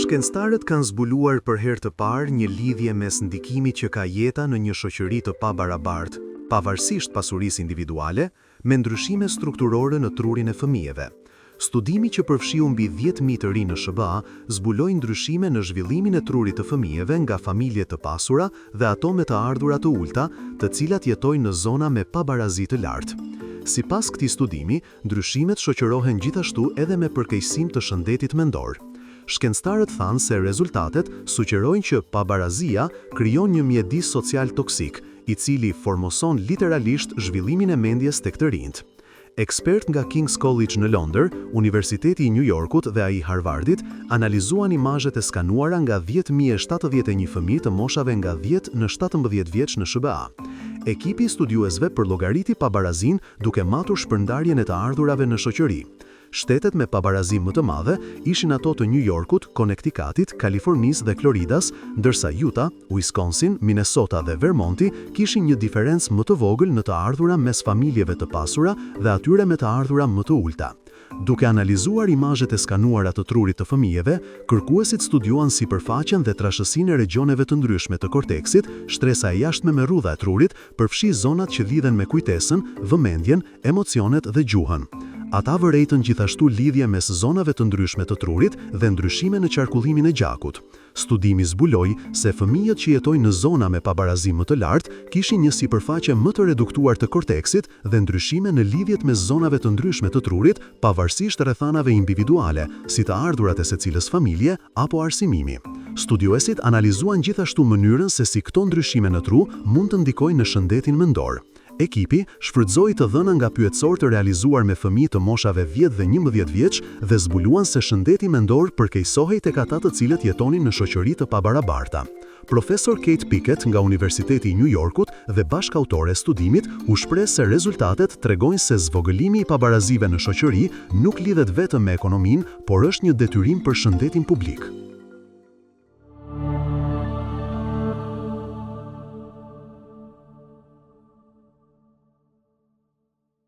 Shkencëtarët kanë zbuluar për herë të parë një lidhje mes ndikimit që ka jeta në një shoqëri të pabarabartë, pavarësisht pasurisë individuale, me ndryshime strukturore në trurin e fëmijëve. Studimi që përfshiu mbi 10.000 të rinj në SBA zbuloi ndryshime në zhvillimin e trurit të fëmijëve nga familje të pasura dhe ato me të ardhura të ulta, të cilat jetojnë në zona me pabarazi të lartë. Sipas këtij studimi, ndryshimet shoqërohen gjithashtu edhe me përkeqësim të shëndetit mendor. Shkencëtarët thanë se rezultatet sugjerojnë që pabarazia krijon një mjedis social toksik, i cili formoson literalisht zhvillimin e mendjes tek të rinjt. Ekspert nga King's College në Londër, Universiteti i New Yorkut dhe ai Harvardit analizuan imazhet e skanuara nga 10.071 fëmijë të moshave nga 10 në 17 vjeç në SBA. Ekipi i studiuesve përllogariti pabarazin duke matur shpërndarjen e të ardhurave në shoqëri. Shtetet me pabarazi më të madhe ishin ato të New Yorkut, Connecticutit, Kalifornisë dhe Floridas, ndërsa Utah, Wisconsin, Minnesota dhe Vermonti kishin një diferencë më të vogël në të ardhura mes familjeve të pasura dhe atyre me të ardhura më të ulta. Duke analizuar imazhet e skanuara të trurit të fëmijëve, kërkuesit studiuan sipërfaqen dhe trashësinë e regjoneve të ndryshme të korteksit, shtresa e jashtme me rrudha e trurit, përfshi zonat që lidhen me kujtesën, vëmendjen, emocionet dhe gjuhën. Ata vërejtën gjithashtu lidhje mes zonave të ndryshme të trurit dhe ndryshime në qarkullimin e gjakut. Studimi zbuloi se fëmijët që jetojnë në zona me pabarazi më të lartë kishin një sipërfaqe më të reduktuar të korteksit dhe ndryshime në lidhjet mes zonave të ndryshme të trurit, pavarësisht rrethanave individuale, si të ardhurat e secilës familje apo arsimimi. Studiuesit analizuan gjithashtu mënyrën se si këto ndryshime në tru mund të ndikojnë në shëndetin mendor. Ekipi shfrytëzoi të dhëna nga pyetësor të realizuar me fëmijë të moshave 10 dhe 11 vjeç dhe zbuluan se shëndeti mendor përkeqësohej tek ata të cilët jetonin në shoqëri të pabarabarta. Profesor Kate Pickett nga Universiteti i New Yorkut dhe bashkëautore e studimit u shpreh se rezultatet tregojnë se zvogëlimi i pabarazive në shoqëri nuk lidhet vetëm me ekonominë, por është një detyrim për shëndetin publik.